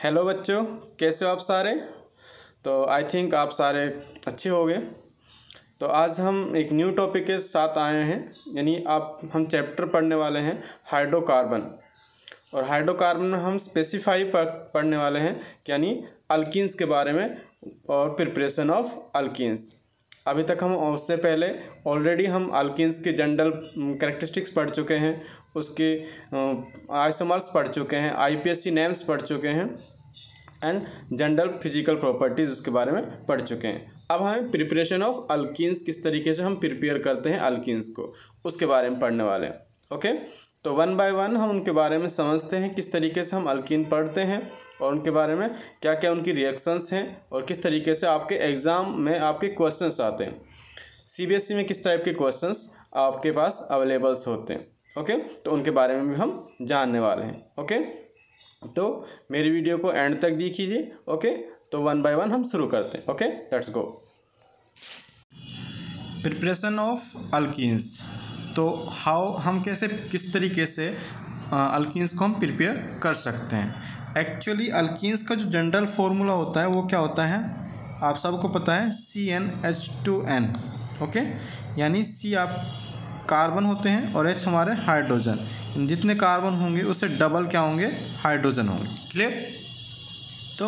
Hello बच्चों, कैसे हो आप सारे। तो आई थिंक आप सारे अच्छे होंगे। तो आज हम एक न्यू टॉपिक के साथ आए हैं, यानी हम चैप्टर पढ़ने वाले हैं हाइड्रोकार्बन। और हाइड्रोकार्बन में हम स्पेसिफाई पढ़ने वाले हैं, यानी अल्कीन्स के बारे में और प्रिपरेशन ऑफ अल्कीन्स। अभी तक हम उससे पहले ऑलरेडी हम अल्कीन्स के जनरल कैरेक्टरिस्टिक्स पढ़ चुके हैं, उसके आइसोमर्स पढ़ चुके हैं, आईपीएससी नेम्स पढ़ चुके हैं एंड जनरल फिजिकल प्रॉपर्टीज़ उसके बारे में पढ़ चुके हैं। अब हमें प्रिपरेशन ऑफ अल्कीन्स, किस तरीके से हम प्रिपेयर करते हैं अल्कीन्स को, उसके बारे में पढ़ने वाले हैं। ओके, तो वन बाय वन हम उनके बारे में समझते हैं, किस तरीके से हम अल्कीन पढ़ते हैं और उनके बारे में क्या क्या उनकी रिएक्शंस हैं और किस तरीके से आपके एग्ज़ाम में आपके क्वेश्चंस आते हैं। सीबीएसई में किस टाइप के क्वेश्चंस आपके पास अवेलेबल्स होते हैं। ओके, तो उनके बारे में भी हम जानने वाले हैं। ओके, तो मेरी वीडियो को एंड तक देखिए। ओके, तो वन बाय वन हम शुरू करते हैं। Okay, let's go. Preparation of alkenes. तो हम किस तरीके से अल्कीन्स को हम प्रिपेयर कर सकते हैं। एक्चुअली अल्कीन्स का जो जनरल फार्मूला होता है वो क्या होता है, आप सबको पता है, CnH2n। ओके, यानी C आप कार्बन होते हैं और H हमारे हाइड्रोजन। जितने कार्बन होंगे उससे डबल क्या होंगे, हाइड्रोजन होंगे। क्लियर। तो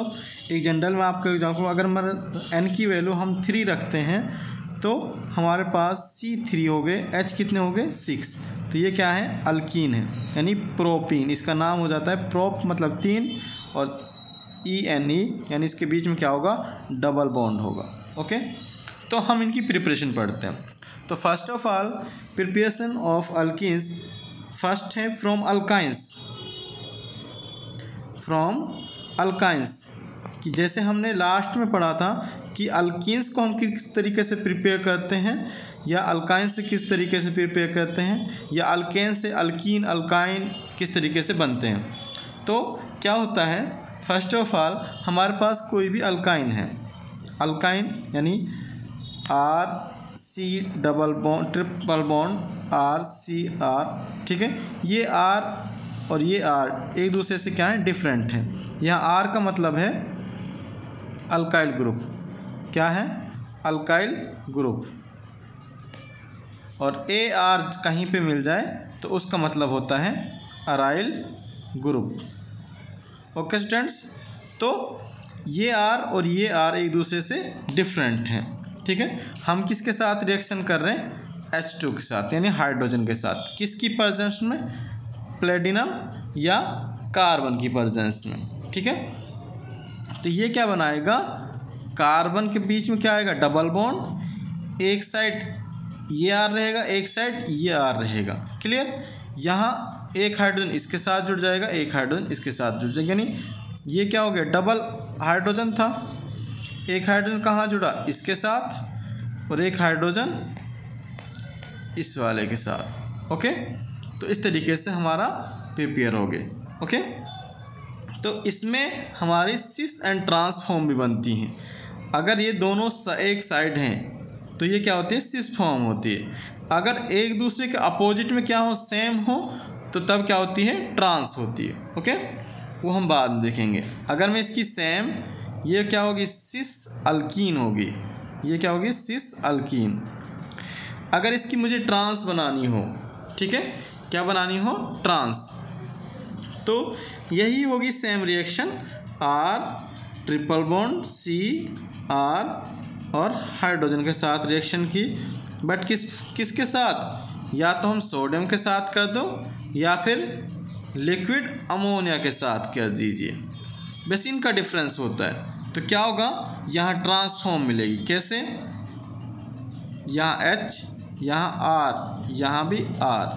एक जनरल में आपको एग्जाम्पल, अगर हमारे N की वैल्यू हम 3 रखते हैं तो हमारे पास C3 हो गए, H कितने हो गए, 6। तो ये क्या है, अल्कीन है, यानी प्रोपीन। इसका नाम हो जाता है प्रोप, मतलब 3, और ENE यानी इसके बीच में क्या होगा, डबल बॉन्ड होगा। ओके, तो हम इनकी प्रिपरेशन पढ़ते हैं। तो first of all preparation of alkenes, first है फ्रॉम अल्काइंस, कि जैसे हमने लास्ट में पढ़ा था कि अल्कीन्स को हम किस तरीके से प्रिपेयर करते हैं, या अल्काइन से किस तरीके से प्रिपेयर करते हैं, या अल्केन से अल्कीन अल्काइन किस तरीके से बनते हैं। तो क्या होता है, फर्स्ट ऑफ ऑल हमारे पास कोई भी अल्काइन है, अल्काइन यानी RC double bond triple bond RCR, ठीक है। ये R और ये R एक दूसरे से क्या है, डिफरेंट है। यहाँ R का मतलब है अल्काइल ग्रुप, क्या है, अल्काइल ग्रुप। और AR कहीं पे मिल जाए तो उसका मतलब होता है अराइल ग्रुप। ओके स्टूडेंट्स, तो ये R और ये R एक दूसरे से डिफरेंट हैं, ठीक है। हम किसके साथ रिएक्शन कर रहे हैं, H2 के साथ, यानी हाइड्रोजन के साथ। किसकी प्रेजेंस में, प्लेटिनम या कार्बन की प्रेजेंस में, ठीक है। तो ये क्या बनाएगा, कार्बन के बीच में क्या आएगा, डबल बॉन्ड, एक साइड ये R रहेगा, एक साइड ये R रहेगा। क्लियर। यहाँ एक हाइड्रोजन इसके साथ जुड़ जाएगा, एक हाइड्रोजन इसके साथ जुड़ जाएगा, यानी ये क्या हो गया, डबल हाइड्रोजन था। एक हाइड्रोजन कहाँ जुड़ा, इसके साथ, और एक हाइड्रोजन इस वाले के साथ। ओके, तो इस तरीके से हमारा प्रिपेयर हो गया। ओके, तो इसमें हमारी सिस एंड ट्रांस फॉर्म भी बनती हैं। अगर ये दोनों एक साइड हैं तो ये क्या होती है, सिस फॉर्म होती है। अगर एक दूसरे के अपोजिट में क्या हो, सेम हो, तो तब क्या होती है, ट्रांस होती है। ओके, वो हम बाद में देखेंगे। अगर मैं इसकी सेम, ये क्या होगी, सिस अल्कीन होगी, ये क्या होगी, सिस अल्कीन। अगर इसकी मुझे ट्रांस बनानी हो, ठीक है, क्या बनानी हो, ट्रांस, तो यही होगी same reaction, R triple bond CR और हाइड्रोजन के साथ रिएक्शन की। बट किसके साथ, या तो हम सोडियम के साथ कर दो या फिर लिक्विड अमोनिया के साथ कर दीजिए, बस इनका डिफरेंस होता है। तो क्या होगा, यहाँ ट्रांसफॉर्म मिलेगी, कैसे, यहाँ H, यहाँ R, यहाँ भी R।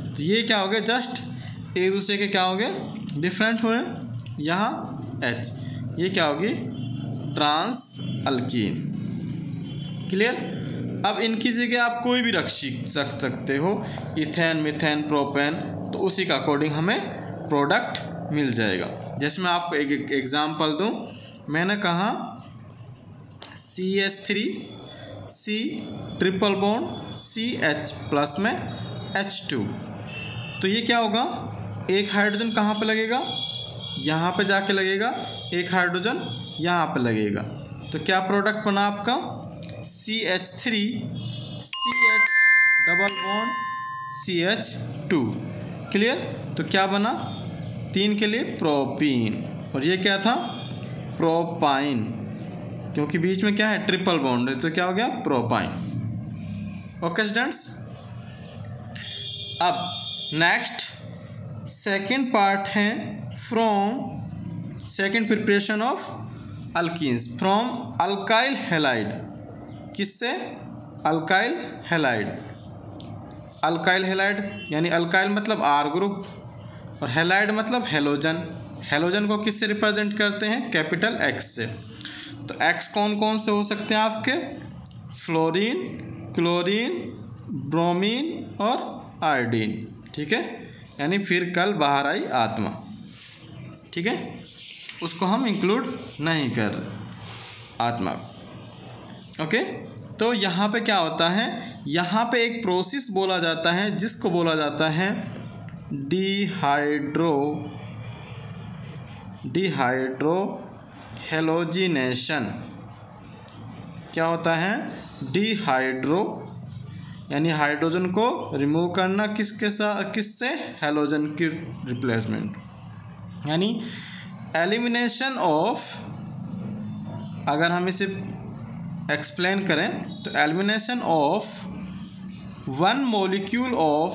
तो ये क्या हो गया, जस्ट एक दूसरे के क्या हो गए, डिफरेंट हुए। यहाँ H, ये क्या होगी, ट्रांस अल्कीन। क्लियर। अब इनकी जगह आप कोई भी रख सकते हो, इथेन, मीथेन, प्रोपेन, तो उसी का अकॉर्डिंग हमें प्रोडक्ट मिल जाएगा। जैसे मैं आपको एक एग्जांपल दूं, मैंने कहा CH3 C triple bond CH plus में H2, तो ये क्या होगा, एक हाइड्रोजन कहाँ पे लगेगा, यहाँ पे जाके लगेगा, एक हाइड्रोजन यहाँ पे लगेगा, तो क्या प्रोडक्ट बना आपका CH3 CH double bond CH2। Clear. तो क्या बना 3 के लिए प्रोपीन, और ये क्या था प्रोपाइन, क्योंकि बीच में क्या है ट्रिपल बॉन्ड है, तो क्या हो गया प्रोपाइन। Okay students. अब नेक्स्ट सेकंड पार्ट है from second preparation of alkenes from alkyl halide. किससे अल्काइल हैलाइड। अल्काइल हैलाइड यानी अल्काइल मतलब R ग्रुप और हैलाइड मतलब हेलोजन। हेलोजन को किससे रिप्रेजेंट करते हैं कैपिटल X से। तो X कौन कौन से हो सकते हैं आपके फ्लोरीन, क्लोरीन, ब्रोमीन और आयोडीन। ठीक है, यानी फिर कल बाहर आई आत्मा। ठीक है, उसको हम इंक्लूड नहीं कर रहे आत्मा। ओके, तो यहाँ पे क्या होता है, यहाँ पे एक प्रोसेस बोला जाता है जिसको बोला जाता है डिहाइड्रो हेलोजिनेशन। क्या होता है डिहाइड्रो यानी हाइड्रोजन को रिमूव करना किसके साथ, किससे हेलोजन की रिप्लेसमेंट, यानी एलिमिनेशन ऑफ। अगर हम इसे एक्सप्लेन करें तो elimination of one molecule of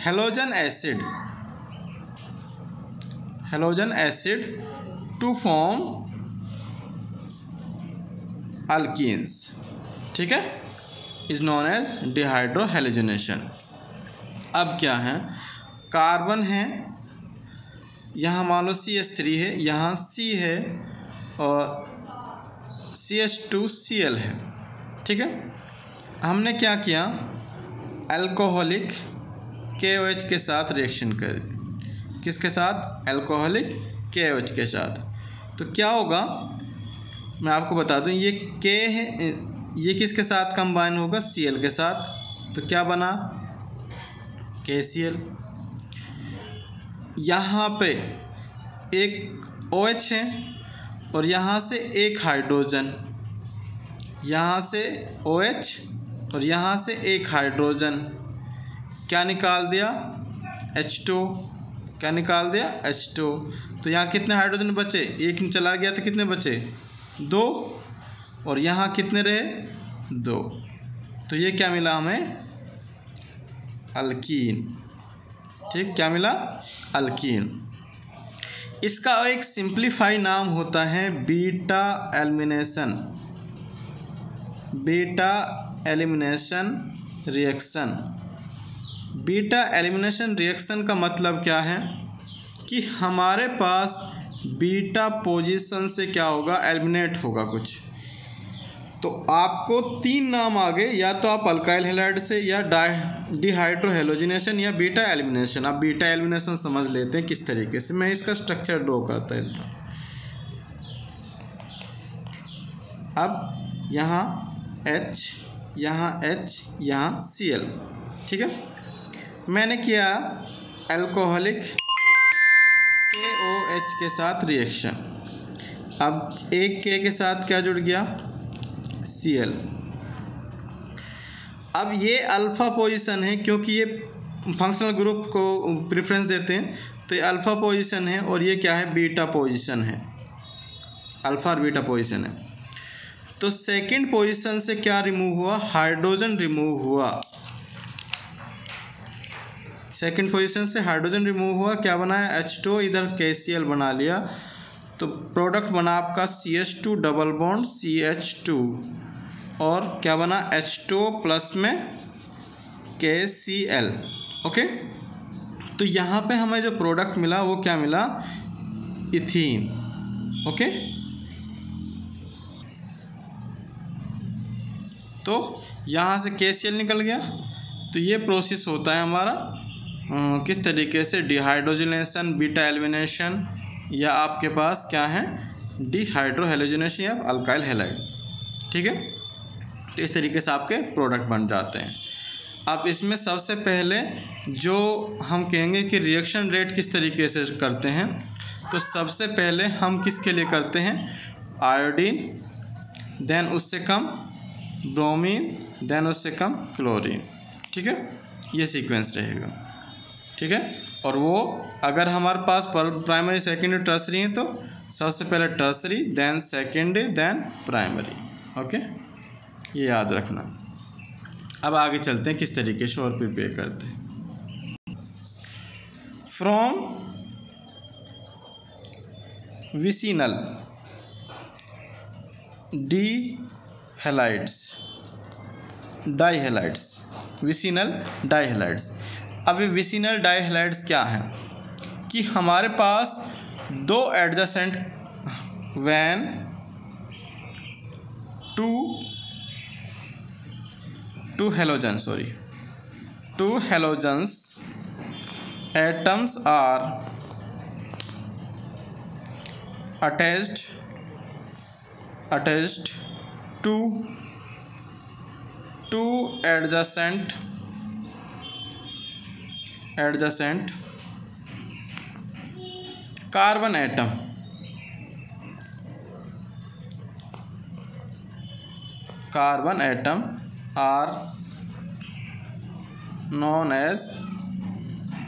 halogen acid to form alkenes. ठीक है, is known as dehydrohalogenation. अब क्या है, कार्बन है, यहाँ मान लो CH3 है, यहाँ C है और CH2Cl है। ठीक है, हमने क्या किया अल्कोहलिक KOH के साथ रिएक्शन कर, किसके साथ अल्कोहलिक KOH के साथ। तो क्या होगा मैं आपको बता दूं, ये K है, ये किसके साथ कंबाइन होगा Cl के साथ, तो क्या बना KCl। यहाँ पे एक OH है और यहाँ से एक हाइड्रोजन, यहाँ से OH और यहाँ से एक हाइड्रोजन, क्या निकाल दिया H2। क्या निकाल दिया H2। तो यहाँ कितने हाइड्रोजन बचे, एक चला गया तो कितने बचे 2, और यहाँ कितने रहे 2। तो ये क्या मिला हमें अल्कीन। ठीक, क्या मिला अल्कीन। इसका एक सिंप्लीफाई नाम होता है beta elimination reaction. Beta elimination reaction का मतलब क्या है कि हमारे पास बीटा पोजीशन से क्या होगा एलिमिनेट होगा कुछ। तो आपको 3 नाम आ गए, या तो आप अल्काइल हैलाइड से, या डिहाइड्रो हेलोजिनेशन, या बीटा एलिमिनेशन। आप बीटा एलिमिनेशन समझ लेते हैं किस तरीके से, मैं इसका स्ट्रक्चर ड्रॉ करता हूँ। अब यहाँ H, यहाँ H, यहाँ Cl। ठीक है, मैंने किया अल्कोहलिक KOH के साथ रिएक्शन। अब एक K के साथ क्या जुड़ गया Cl। अब ये अल्फ़ा पोजीशन है, क्योंकि ये फंक्शनल ग्रुप को प्रेफरेंस देते हैं, तो ये अल्फ़ा पोजीशन है, और ये क्या है बीटा पोजीशन है, अल्फ़ा और बीटा पोजीशन है। तो सेकंड पोजीशन से क्या रिमूव हुआ, हाइड्रोजन रिमूव हुआ। सेकंड पोजीशन से हाइड्रोजन रिमूव हुआ, क्या बनाया H2, इधर KCl बना लिया। तो प्रोडक्ट बना आपका CH2 डबल बॉन्ड CH2, और क्या बना H2 प्लस में KCl। ओके, तो यहाँ पे हमें जो प्रोडक्ट मिला वो क्या मिला इथीन। ओके, तो यहाँ से KCl निकल गया। तो ये प्रोसेस होता है हमारा किस तरीके से डिहाइड्रोजिनेशन, बीटा एलिमिनेशन, या आपके पास क्या है डिहाइड्रो हेलोजिनेशन या अल्काइल हैलाइड। ठीक है, तो इस तरीके से आपके प्रोडक्ट बन जाते हैं। अब इसमें सबसे पहले जो हम कहेंगे कि रिएक्शन रेट किस तरीके से करते हैं, तो सबसे पहले हम किसके लिए करते हैं, आयोडीन, देन उससे कम ब्रोमीन, देन उससे कम क्लोरीन। ठीक है, ये सीक्वेंस रहेगा। ठीक है, और वो अगर हमारे पास प्राइमरी सेकेंडरी टर्सरी हैं तो सबसे पहले tertiary, then secondary, then primary. Okay, ये याद रखना। अब आगे चलते हैं किस तरीके से और प्रिपेयर करते हैं। From vicinal dihalides, dihalides, vicinal dihalides. अब ये विसिनल डाईहैलाइड्स क्या है कि हमारे पास दो adjacent when two halogens atoms are attached to two adjacent carbon atom are known as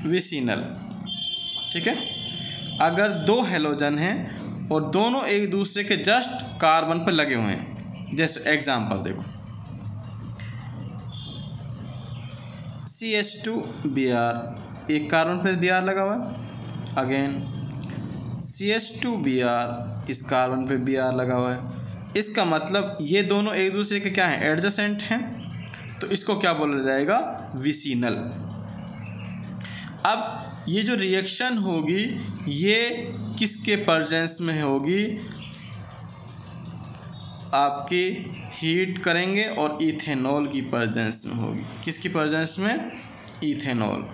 vicinal. ठीक है, अगर दो हेलोजन हैं और दोनों एक दूसरे के जस्ट कार्बन पर लगे हुए हैं, जैसे एग्जांपल देखो CH2Br, एक कार्बन पर Br लगा हुआ है, अगेन CH2Br, इस कार्बन पे Br लगा हुआ है। इसका मतलब ये दोनों एक दूसरे के क्या हैं, एडजेसेंट हैं, तो इसको क्या बोला जाएगा, विसिनल। अब ये जो रिएक्शन होगी ये किसके प्रेजेंस में होगी, आपकी हीट करेंगे और इथेनॉल की प्रेजेंस में होगी। किसकी प्रेजेंस में, इथेनॉल।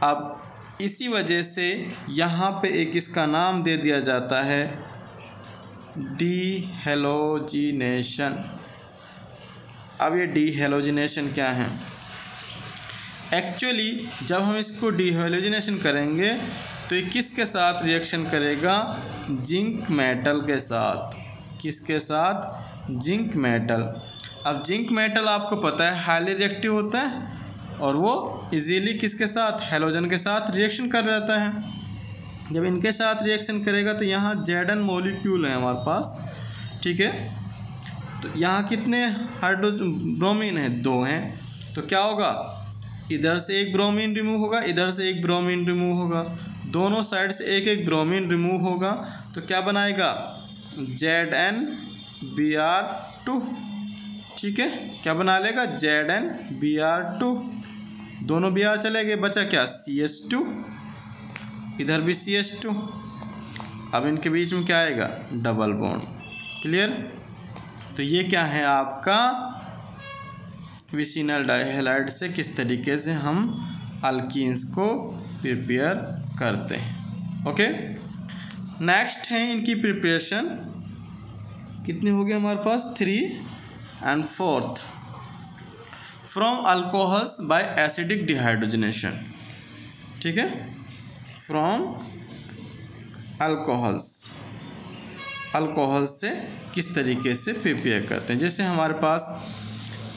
अब इसी वजह से यहाँ पे एक इसका नाम दे दिया जाता है डीहेलोजिनेशन। अब ये डीहेलोजिनेशन क्या है, एक्चुअली जब हम इसको डीहेलोजिनेशन करेंगे तो ये किसके साथ रिएक्शन करेगा, जिंक मेटल के साथ। किसके साथ, जिंक मेटल। अब जिंक मेटल आपको पता है हाईली रिएक्टिव होता है और वो इजीली किसके साथ, हेलोजन के साथ रिएक्शन कर जाता है। जब इनके साथ रिएक्शन करेगा तो यहाँ Zn मॉलिक्यूल है हमारे पास। ठीक है, तो यहाँ कितने ब्रोमीन है, 2 हैं, तो क्या होगा, इधर से एक ब्रोमीन रिमूव होगा, इधर से एक ब्रोमीन रिमूव होगा, दोनों साइड से एक एक ब्रोमीन रिमूव होगा, तो क्या बनाएगा, ZnBr2। ठीक है, क्या बना लेगा, ZnBr2, दोनों Br चले गए, बचा क्या, CH2, इधर भी CH2। अब इनके बीच में क्या आएगा, डबल बॉन्ड। क्लियर, तो ये क्या है आपका विसिनल डाईहैलाइड से किस तरीके से हम अल्कीन्स को प्रिपेयर करते हैं। ओके, नेक्स्ट है इनकी प्रिपरेशन, कितनी हो गई हमारे पास, 3 and 4th from alcohols by acidic dehydrogenation. ठीक है, फ्रॉम अल्कोहल से किस तरीके से प्रिपेयर करते हैं। जैसे हमारे पास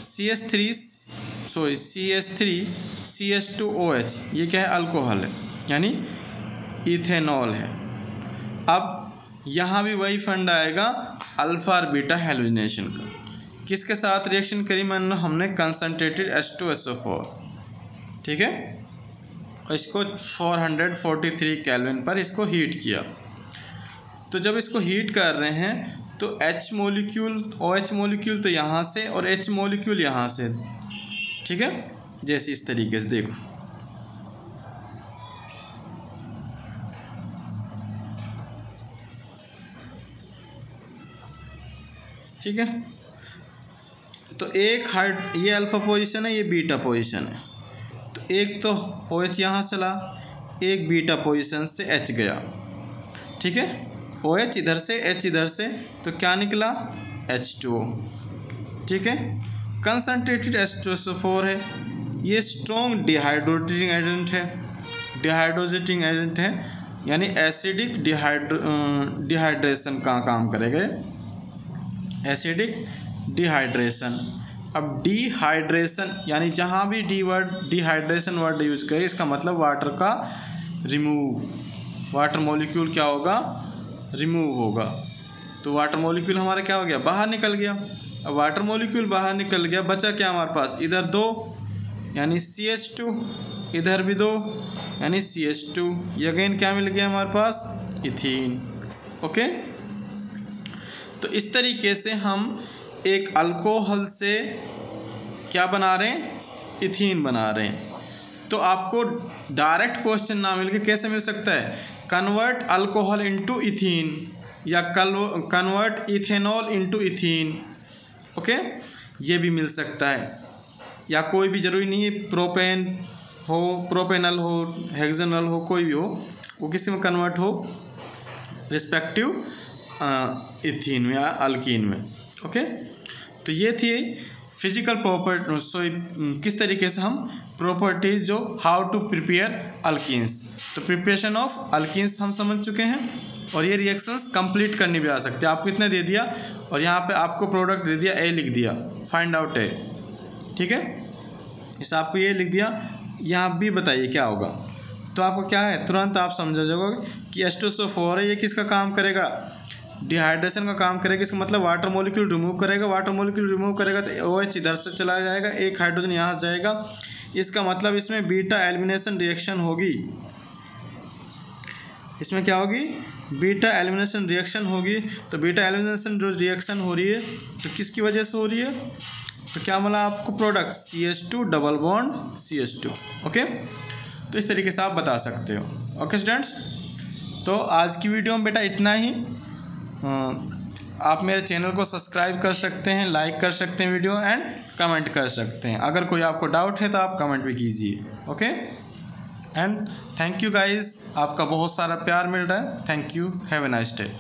CH3CH2OH, ये क्या है, अल्कोहल है, यानी इथेनॉल है। अब यहाँ भी वही फंड आएगा अल्फा और बीटा हैलोजिनेशन का। किसके साथ रिएक्शन करी, मान लो हमने कंसनट्रेटेड H2SO4, ठीक है, इसको 443 केल्विन पर इसको हीट किया। तो जब इसको हीट कर रहे हैं तो H मॉलिक्यूल, OH मॉलिक्यूल तो यहाँ से और H मॉलिक्यूल यहाँ से, ठीक है, जैसे इस तरीके से देखो, ठीक है। तो एक हाइड, ये अल्फा पोजीशन है, ये बीटा पोजीशन है, तो एक तो OH यहाँ चला, एक बीटा पोजीशन से H गया, ठीक है, OH इधर से H इधर से, तो क्या निकला, H2O, ठीक है। कंसनट्रेटेड H2SO4 है, ये स्ट्रॉन्ग डिहाइड्रेटिंग एजेंट है, डिहाइड्रेटिंग एजेंट है, यानी एसिडिक डिहाइड्रेशन का काम करेगा, एसिडिक डिहाइड्रेशन। अब डिहाइड्रेशन यानी जहाँ भी डिहाइड्रेशन वर्ड यूज करें, इसका मतलब वाटर का रिमूव, वाटर मॉलिक्यूल क्या होगा, रिमूव होगा। तो वाटर मॉलिक्यूल हमारा क्या हो गया, बाहर निकल गया। अब वाटर मॉलिक्यूल बाहर निकल गया, बचा क्या हमारे पास, इधर 2 यानी CH2, इधर भी 2 यानी CH2, ये अगेन क्या मिल गया हमारे पास, इथीन। ओके, तो इस तरीके से हम एक अल्कोहल से क्या बना रहे हैं, इथीन बना रहे हैं। तो आपको डायरेक्ट क्वेश्चन ना मिल के कैसे मिल सकता है, कन्वर्ट अल्कोहल इनटू इथीन या convert ethanol into ethene. Okay, ये भी मिल सकता है, या कोई भी ज़रूरी नहीं है प्रोपेन हो, प्रोपेनल हो, हेक्सेनल हो, कोई भी हो, वो किसी में कन्वर्ट हो रिस्पेक्टिव इथीन में या अल्कीन में। ओके, तो ये थी फिजिकल प्रॉपर्टी, किस तरीके से हम प्रॉपर्टीज़ जो हाउ टू प्रिपेयर अल्कीन्स। तो प्रिपरेशन ऑफ अल्कीन्स हम समझ चुके हैं, और ये रिएक्शंस कंप्लीट करनी भी आ सकती है। आपको इतना दे दिया और यहाँ पे आपको प्रोडक्ट दे दिया, ए लिख दिया, फाइंड आउट ए, ठीक है, इस आपको ये लिख दिया, यहाँ भी बताइए क्या होगा। तो आपको क्या है, तुरंत आप समझ जाओगे कि H2SO4 है, ये किसका काम करेगा, डिहाइड्रेशन का काम करेगा। इसका मतलब वाटर मॉलिक्यूल रिमूव करेगा, वाटर मॉलिक्यूल रिमूव करेगा तो OH इधर से चला जाएगा, एक हाइड्रोजन यहाँ से जाएगा, इसका मतलब इसमें बीटा एलिमिनेशन रिएक्शन होगी। इसमें क्या होगी, बीटा एलिमिनेशन रिएक्शन होगी। तो बीटा एलिमिनेशन जो रिएक्शन हो रही है तो किसकी वजह से हो रही है, तो क्या मिला आपको, product CH2 double bond CH2। Okay, तो इस तरीके से आप बता सकते हो। ओके स्टूडेंट्स, तो आज की वीडियो में बेटा इतना ही। आप मेरे चैनल को सब्सक्राइब कर सकते हैं, लाइक कर सकते हैं वीडियो, एंड कमेंट कर सकते हैं। अगर कोई आपको डाउट है तो आप कमेंट भी कीजिए। Okay, and thank you guys, आपका बहुत सारा प्यार मिल रहा है। Thank you, have a nice day.